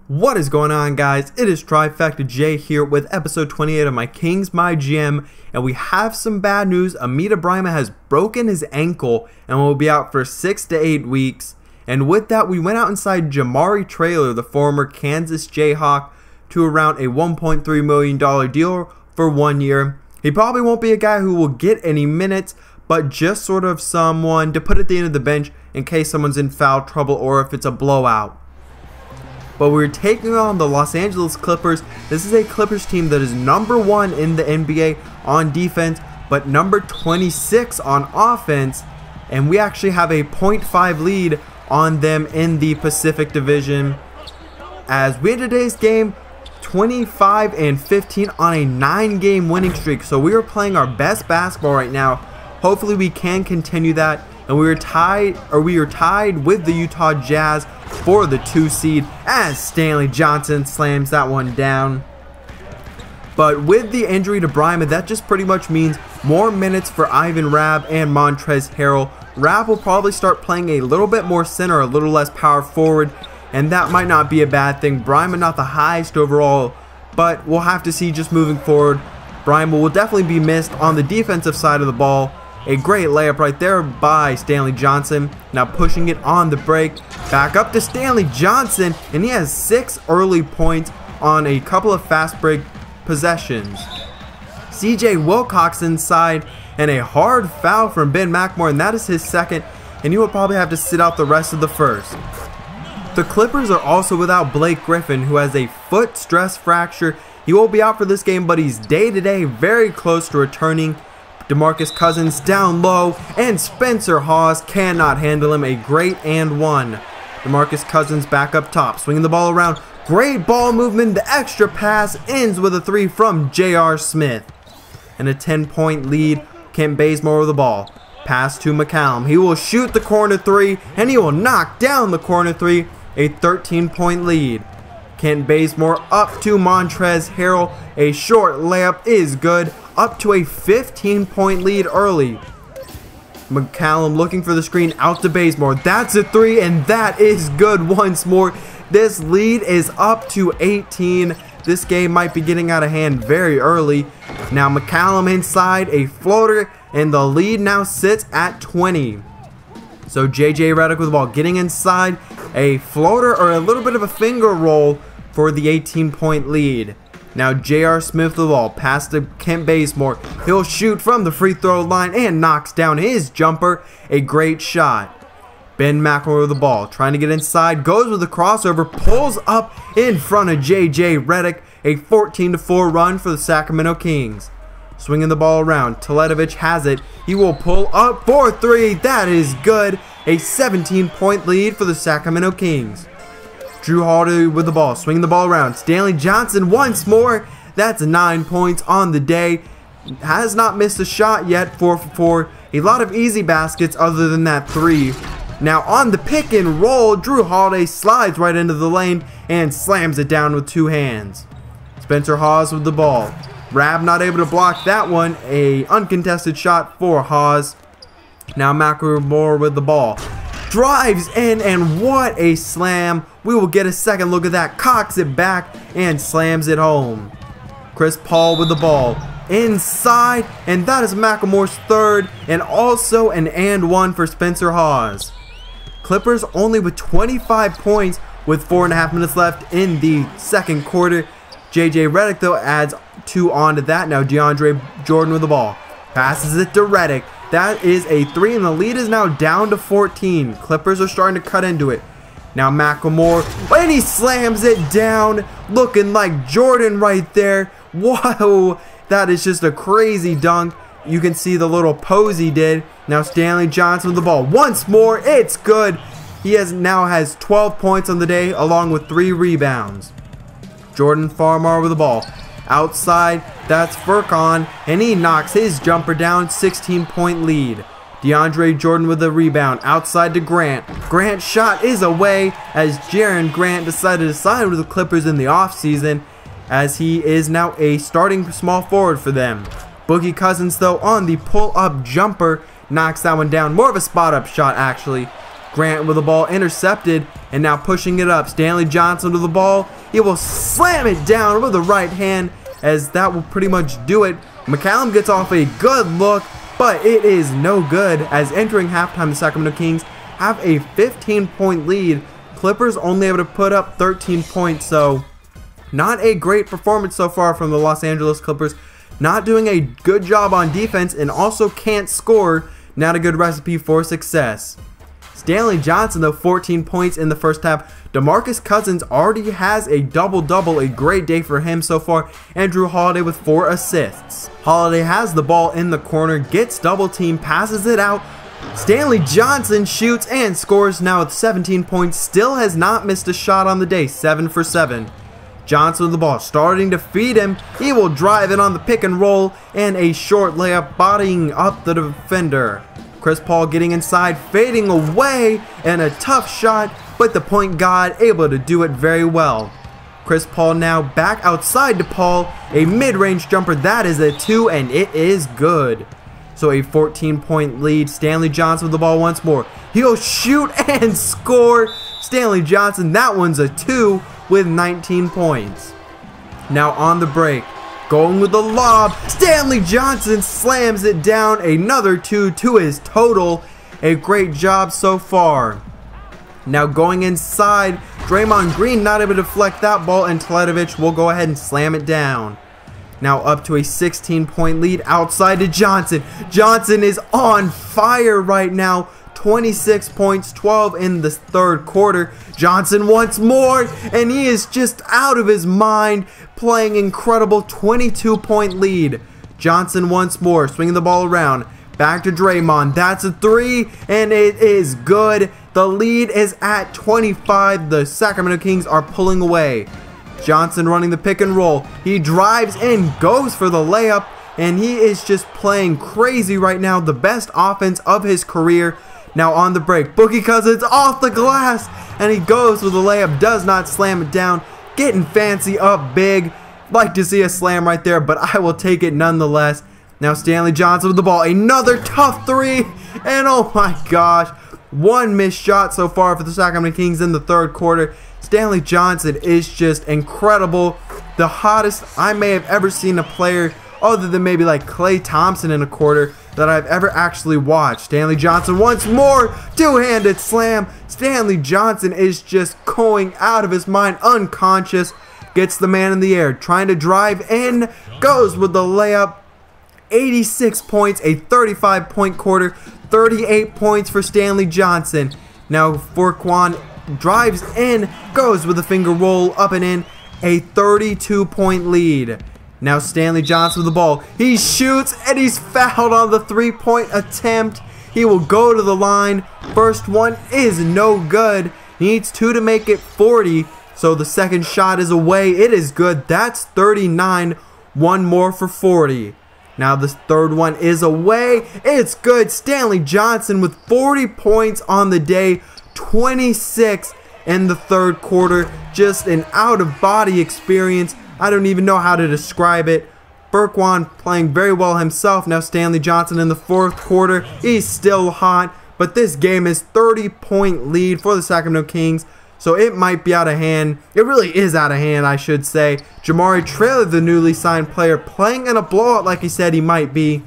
What is going on, guys? It is Trifecta J here with episode 28 of my Kings MyGM, and we have some bad news. Amita Brima has broken his ankle and will be out for 6 to 8 weeks. And with that, we went out inside Jamari Traylor, the former Kansas Jayhawk, to around a $1.3 million deal for 1 year. He probably won't be a guy who will get any minutes, but just sort of someone to put at the end of the bench in case someone's in foul trouble or if it's a blowout. But we're taking on the Los Angeles Clippers. This is a Clippers team that is #1 in the NBA on defense, but number 26 on offense. And we actually have a 0.5 lead on them in the Pacific Division. As we end today's game 25-15 on a 9-game winning streak. So we are playing our best basketball right now. Hopefully we can continue that. And we are tied with the Utah Jazz for the 2 seed as Stanley Johnson slams that one down. But with the injury to Brima, that just pretty much means more minutes for Ivan Rabb and Montrezl Harrell. Rabb will probably start playing a little bit more center, a little less power forward, and that might not be a bad thing. Brima not the highest overall, but we'll have to see just moving forward. Brima will definitely be missed on the defensive side of the ball. A great layup right there by Stanley Johnson. Now pushing it on the break. Back up to Stanley Johnson. And he has 6 early points on a couple of fast break possessions. CJ Wilcox inside. And a hard foul from Ben McLemore. And that is his second. And he will probably have to sit out the rest of the first. The Clippers are also without Blake Griffin, who has a foot stress fracture. He will be out for this game, but he's day-to-day very close to returning. DeMarcus Cousins down low, and Spencer Hawes cannot handle him. A great and one. DeMarcus Cousins back up top, swinging the ball around. Great ball movement. The extra pass ends with a 3 from J.R. Smith. And a 10-point lead. Kent Bazemore with the ball. Pass to McCallum. He will shoot the corner 3, and he will knock down the corner 3. A 13-point lead. Kent Bazemore up to Montrezl Harrell. A short layup is good. Up to a 15-point lead early. McCallum looking for the screen out to Bazemore. That's a 3, and that is good once more. This lead is up to 18. This game might be getting out of hand very early. Now McCallum inside, a floater, and the lead now sits at 20. So JJ Redick with the ball getting inside, a floater or a little bit of a finger roll for the 18-point lead. Now J.R. Smith with the ball, pass to Kent Bazemore. He'll shoot from the free throw line and knocks down his jumper. A great shot. Ben McLemore with the ball, trying to get inside, goes with the crossover, pulls up in front of J.J. Redick. A 14-4 run for the Sacramento Kings. Swinging the ball around, Teletovic has it. He will pull up for 3. That is good. A 17-point lead for the Sacramento Kings. Drew Holiday with the ball, swinging the ball around. Stanley Johnson once more. That's 9 points on the day. Has not missed a shot yet. 4 for 4. A lot of easy baskets other than that 3. Now on the pick and roll, Drew Holiday slides right into the lane and slams it down with 2 hands. Spencer Hawes with the ball. Rabb not able to block that one. A uncontested shot for Hawes. Now McLemore with the ball. Drives in, and what a slam. We will get a second look at that. Cocks it back and slams it home. Chris Paul with the ball. Inside, and that is McLemore's 3rd, and also an and one for Spencer Hawes. Clippers only with 25 points with 4.5 minutes left in the second quarter. JJ Redick though adds 2 onto that. Now DeAndre Jordan with the ball. Passes it to Redick. That is a 3, and the lead is now down to 14. Clippers are starting to cut into it. Now McLemore, and he slams it down, looking like Jordan right there. Whoa, that is just a crazy dunk. You can see the little pose he did. Now Stanley Johnson with the ball. Once more, it's good. He now has 12 points on the day, along with 3 rebounds. Jordan Farmar with the ball. Outside, that's Furkan, and he knocks his jumper down. 16-point lead. DeAndre Jordan with the rebound. Outside to Grant. Grant's shot is away as Jaren Grant decided to sign with the Clippers in the offseason, as he is now a starting small forward for them. Boogie Cousins, though, on the pull-up jumper, knocks that one down. More of a spot-up shot, actually. Grant with the ball intercepted, and now pushing it up. Stanley Johnson with the ball. He will slam it down with the right hand, as that will pretty much do it. McCallum gets off a good look, but it is no good, as entering halftime the Sacramento Kings have a 15-point lead. Clippers only able to put up 13 points, so not a great performance so far from the Los Angeles Clippers. Not doing a good job on defense and also can't score. Not a good recipe for success. Stanley Johnson, though, 14 points in the first half. DeMarcus Cousins already has a double-double, a great day for him so far. And Drew Holiday with 4 assists. Holiday has the ball in the corner, gets double team, passes it out. Stanley Johnson shoots and scores now with 17 points. Still has not missed a shot on the day, 7 for 7. Johnson with the ball, starting to feed him. He will drive it on the pick and roll, and a short layup bodying up the defender. Chris Paul getting inside, fading away, and a tough shot, but the point guard able to do it very well. Chris Paul now back outside to Paul, a mid-range jumper, that is a 2, and it is good. So a 14-point lead. Stanley Johnson with the ball once more. He'll shoot and score. Stanley Johnson, that one's a 2 with 19 points. Now on the break, going with the lob. Stanley Johnson slams it down. Another 2 to his total. A great job so far. Now going inside, Draymond Green not able to deflect that ball, and Teletovic will go ahead and slam it down. Now up to a 16-point lead outside to Johnson. Johnson is on fire right now. 26 points, 12 in the third quarter. Johnson once more, and he is just out of his mind, playing incredible. 22-point lead. Johnson once more, swinging the ball around. Back to Draymond. That's a 3, and it is good. The lead is at 25. The Sacramento Kings are pulling away. Johnson running the pick and roll. He drives in, goes for the layup, and he is just playing crazy right now. The best offense of his career. Now on the break, Boogie Cousins off the glass, and he goes for the layup, does not slam it down. Getting fancy up big. Like to see a slam right there, but I will take it nonetheless. Now Stanley Johnson with the ball. Another tough 3, and oh my gosh. One missed shot so far for the Sacramento Kings in the third quarter. Stanley Johnson is just incredible. The hottest I may have ever seen a player, other than maybe like Klay Thompson in a quarter, that I've ever actually watched. Stanley Johnson once more. Two-handed slam. Stanley Johnson is just going out of his mind, unconscious. Gets the man in the air, trying to drive in. Goes with the layup. 86 points, a 35-point quarter. 38 points for Stanley Johnson. Now Furquan drives in, goes with a finger roll up and in. A 32-point lead. Now Stanley Johnson with the ball. He shoots, and he's fouled on the 3-point attempt. He will go to the line. First one is no good. He needs 2 to make it 40. So the second shot is away. It is good. That's 39. One more for 40. Now the third one is away. It's good. Stanley Johnson with 40 points on the day. 26 in the third quarter. Just an out-of-body experience. I don't even know how to describe it. Furquan playing very well himself. Now Stanley Johnson in the fourth quarter. He's still hot. But this game is 30-point lead for the Sacramento Kings. So it might be out of hand. It really is out of hand, I should say. Jamari Traylor, the newly signed player, playing in a blowout like he said he might be.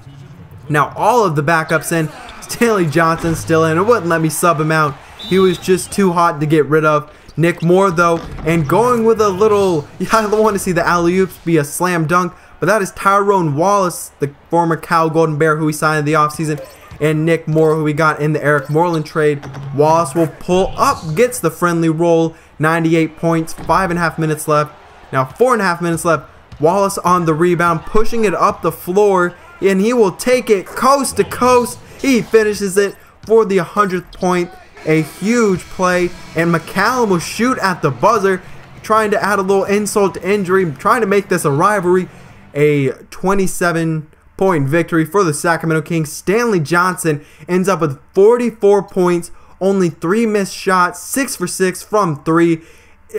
Now all of the backups in. Stanley Johnson still in. It wouldn't let me sub him out. He was just too hot to get rid of. Nick Moore, though, and going with a little, I don't want to see the alley-oops be a slam dunk, but that is Tyrone Wallace, the former Cal Golden Bear who we signed in the offseason, and Nick Moore, who we got in the Eric Moreland trade. Wallace will pull up, gets the friendly roll, 98 points, 5.5 minutes left. Now 4.5 minutes left. Wallace on the rebound, pushing it up the floor, and he will take it coast to coast. He finishes it for the 100th point. A huge play, and McCallum will shoot at the buzzer, trying to add a little insult to injury, trying to make this a rivalry. A 27-point victory for the Sacramento Kings. Stanley Johnson ends up with 44 points, only 3 missed shots, 6 for 6 from 3,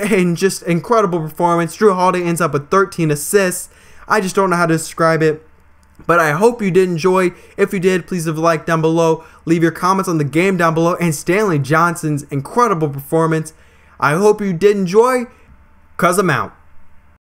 and just incredible performance. Drew Holiday ends up with 13 assists. I just don't know how to describe it. But I hope you did enjoy. If you did, please leave a like down below. Leave your comments on the game down below and Stanley Johnson's incredible performance. I hope you did enjoy, 'cause I'm out.